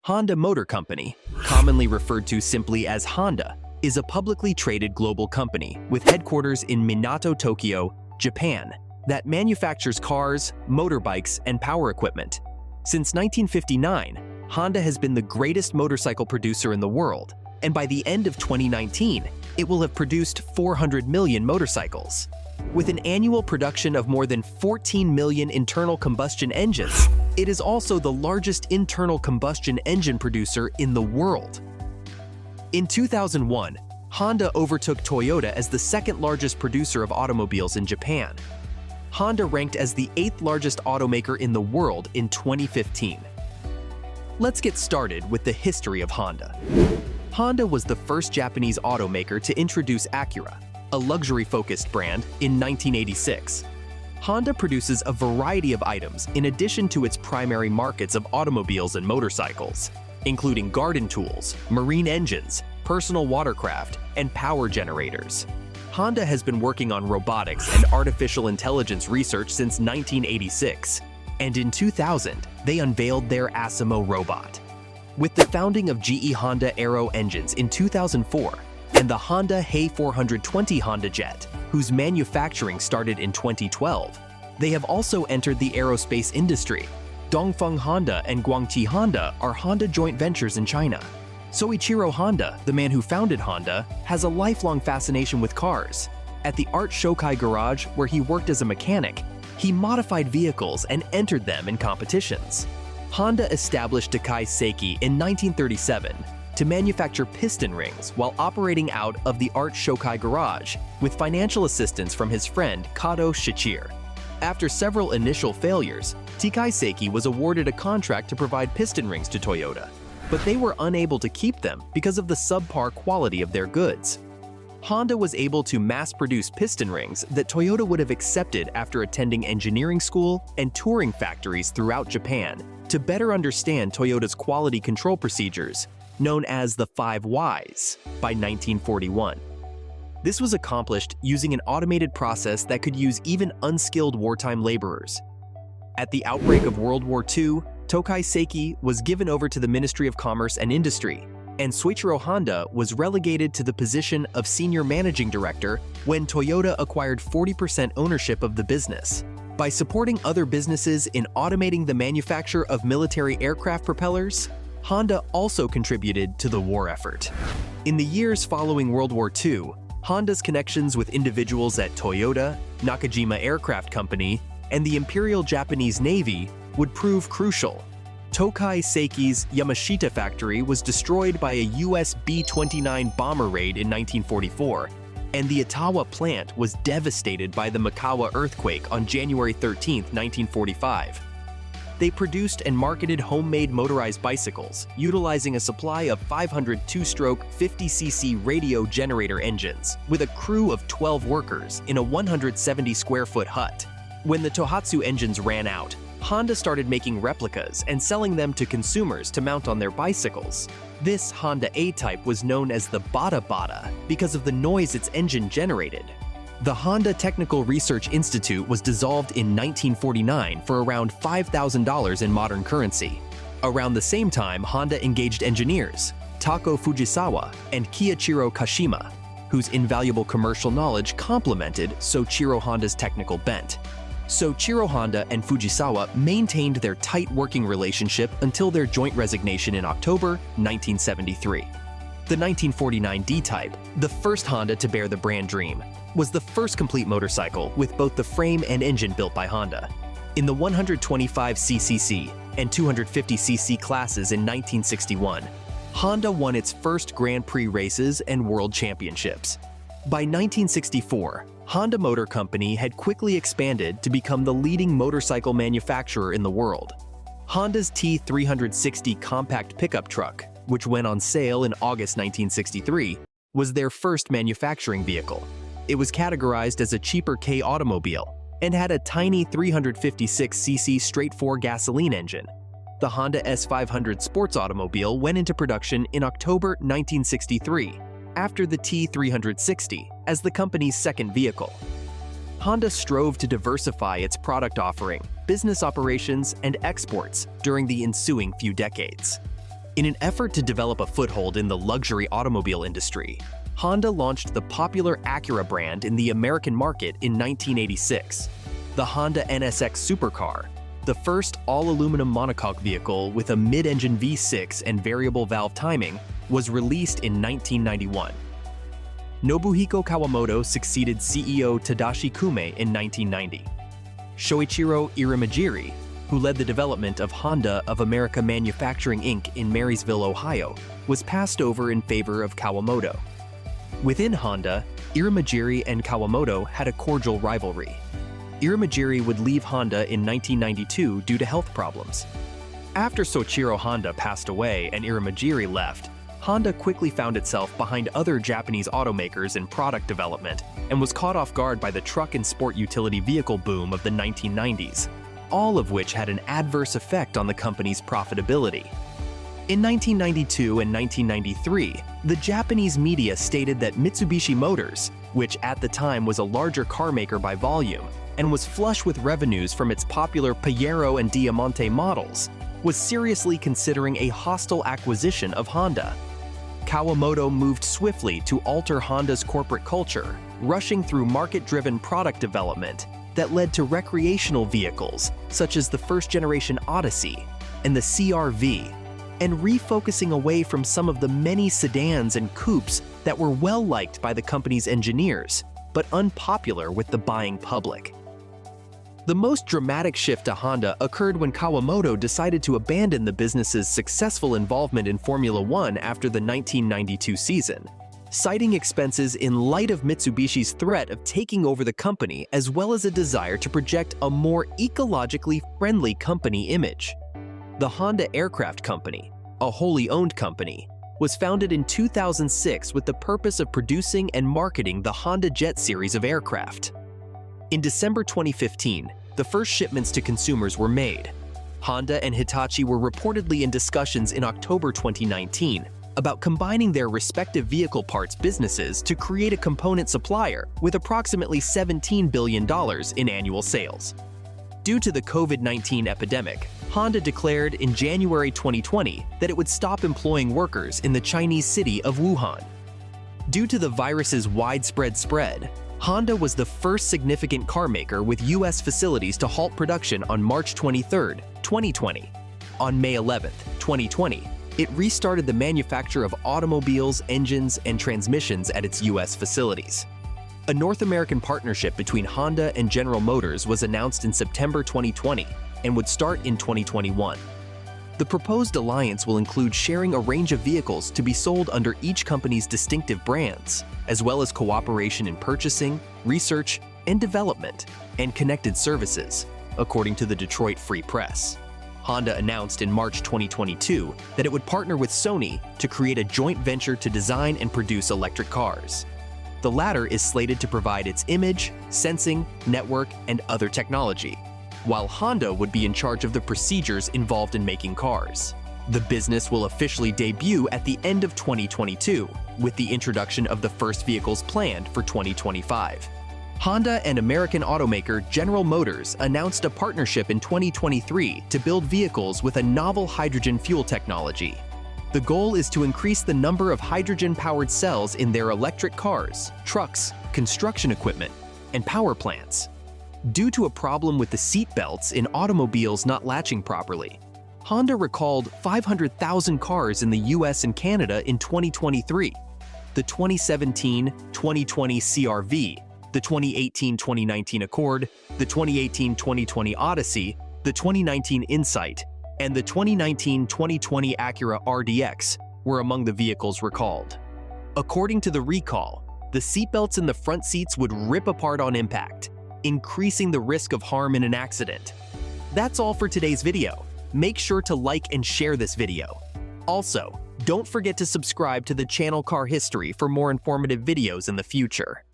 Honda Motor Company, commonly referred to simply as Honda, is a publicly traded global company with headquarters in Minato, Tokyo, Japan, that manufactures cars, motorbikes, and power equipment. Since 1959, Honda has been the greatest motorcycle producer in the world, and by the end of 2019, it will have produced 400 million motorcycles. With an annual production of more than 14 million internal combustion engines, it is also the largest internal combustion engine producer in the world. In 2001, Honda overtook Toyota as the second largest producer of automobiles in Japan. Honda ranked as the 8th largest automaker in the world in 2015. Let's get started with the history of Honda. Honda was the first Japanese automaker to introduce Acura, a luxury-focused brand, in 1986. Honda produces a variety of items in addition to its primary markets of automobiles and motorcycles, including garden tools, marine engines, personal watercraft, and power generators. Honda has been working on robotics and artificial intelligence research since 1986, and in 2000, they unveiled their Asimo robot. With the founding of GE Honda Aero engines in 2004, and the Honda Hei 420 Honda Jet, whose manufacturing started in 2012, they have also entered the aerospace industry. Dongfeng Honda and Guangqi Honda are Honda joint ventures in China. Soichiro Honda, the man who founded Honda, has a lifelong fascination with cars. At the Art Shokai garage, where he worked as a mechanic, he modified vehicles and entered them in competitions. Honda established Tokai Seiki in 1937 to manufacture piston rings while operating out of the Art Shokai garage with financial assistance from his friend Kato Shichir. After several initial failures, Tokai Seiki was awarded a contract to provide piston rings to Toyota, but they were unable to keep them because of the subpar quality of their goods. Honda was able to mass-produce piston rings that Toyota would have accepted after attending engineering school and touring factories throughout Japan to better understand Toyota's quality control procedures, known as the 5 Whys, by 1941. This was accomplished using an automated process that could use even unskilled wartime laborers. At the outbreak of World War II, Tokai Seiki was given over to the Ministry of Commerce and Industry, and Soichiro Honda was relegated to the position of Senior Managing Director when Toyota acquired 40% ownership of the business. By supporting other businesses in automating the manufacture of military aircraft propellers, Honda also contributed to the war effort. In the years following World War II, Honda's connections with individuals at Toyota, Nakajima Aircraft Company, and the Imperial Japanese Navy would prove crucial. Tokai Seiki's Yamashita factory was destroyed by a US B-29 bomber raid in 1944, and the Ottawa plant was devastated by the Mikawa earthquake on January 13, 1945. They produced and marketed homemade motorized bicycles, utilizing a supply of 500 two-stroke 50cc radio generator engines, with a crew of 12 workers in a 170-square-foot hut. When the Tohatsu engines ran out, Honda started making replicas and selling them to consumers to mount on their bicycles. This Honda A-Type was known as the Bada Bada because of the noise its engine generated. The Honda Technical Research Institute was dissolved in 1949 for around $5,000 in modern currency. Around the same time, Honda engaged engineers, Tako Fujisawa and Kiichiro Kashima, whose invaluable commercial knowledge complemented Soichiro Honda's technical bent. Soichiro Honda and Fujisawa maintained their tight working relationship until their joint resignation in October 1973. The 1949 D-Type, the first Honda to bear the brand dream, was the first complete motorcycle with both the frame and engine built by Honda. In the 125cc and 250cc classes in 1961, Honda won its first Grand Prix races and world championships. By 1964, Honda Motor Company had quickly expanded to become the leading motorcycle manufacturer in the world. Honda's T360 compact pickup truck, which went on sale in August 1963, was their first manufacturing vehicle. It was categorized as a cheaper K automobile and had a tiny 356cc straight-4 gasoline engine. The Honda S500 sports automobile went into production in October 1963, after the T360 as the company's second vehicle. Honda strove to diversify its product offering, business operations, and exports during the ensuing few decades. In an effort to develop a foothold in the luxury automobile industry, Honda launched the popular Acura brand in the American market in 1986. The Honda NSX supercar, the first all-aluminum monocoque vehicle with a mid-engine V6 and variable valve timing, was released in 1991. Nobuhiko Kawamoto succeeded CEO Tadashi Kume in 1990. Shoichiro Irimajiri, who led the development of Honda of America Manufacturing Inc. in Marysville, Ohio, was passed over in favor of Kawamoto. Within Honda, Irimajiri and Kawamoto had a cordial rivalry. Irimajiri would leave Honda in 1992 due to health problems. After Soichiro Honda passed away and Irimajiri left, Honda quickly found itself behind other Japanese automakers in product development and was caught off guard by the truck and sport utility vehicle boom of the 1990s, all of which had an adverse effect on the company's profitability. In 1992 and 1993, the Japanese media stated that Mitsubishi Motors, which at the time was a larger car maker by volume and was flush with revenues from its popular Pajero and Diamante models, was seriously considering a hostile acquisition of Honda. Kawamoto moved swiftly to alter Honda's corporate culture, rushing through market-driven product development that led to recreational vehicles such as the first-generation Odyssey and the CR-V, and refocusing away from some of the many sedans and coupes that were well-liked by the company's engineers, but unpopular with the buying public. The most dramatic shift to Honda occurred when Kawamoto decided to abandon the business's successful involvement in Formula One after the 1992 season, citing expenses in light of Mitsubishi's threat of taking over the company as well as a desire to project a more ecologically friendly company image. The Honda Aircraft Company, a wholly owned company, was founded in 2006 with the purpose of producing and marketing the Honda Jet series of aircraft. In December 2015, the first shipments to consumers were made. Honda and Hitachi were reportedly in discussions in October 2019 about combining their respective vehicle parts businesses to create a component supplier with approximately $17 billion in annual sales. Due to the COVID-19 epidemic, Honda declared in January 2020 that it would stop employing workers in the Chinese city of Wuhan. Due to the virus's widespread spread, Honda was the first significant car maker with U.S. facilities to halt production on March 23, 2020. On May 11, 2020, it restarted the manufacture of automobiles, engines, and transmissions at its U.S. facilities. A North American partnership between Honda and General Motors was announced in September 2020 and would start in 2021. The proposed alliance will include sharing a range of vehicles to be sold under each company's distinctive brands, as well as cooperation in purchasing, research, and development, and connected services, according to the Detroit Free Press. Honda announced in March 2022 that it would partner with Sony to create a joint venture to design and produce electric cars. The latter is slated to provide its image, sensing, network, and other technology, while Honda would be in charge of the procedures involved in making cars. The business will officially debut at the end of 2022, with the introduction of the first vehicles planned for 2025. Honda and American automaker General Motors announced a partnership in 2023 to build vehicles with a novel hydrogen fuel technology. The goal is to increase the number of hydrogen-powered cells in their electric cars, trucks, construction equipment, and power plants. Due to a problem with the seat belts in automobiles not latching properly, Honda recalled 500,000 cars in the US and Canada in 2023. The 2017-2020 CR-V, the 2018-2019 Accord, the 2018-2020 Odyssey, the 2019 Insight, and the 2019-2020 Acura RDX were among the vehicles recalled. According to the recall, the seatbelts in the front seats would rip apart on impact, increasing the risk of harm in an accident. That's all for today's video. Make sure to like and share this video. Also, don't forget to subscribe to the channel Car History for more informative videos in the future.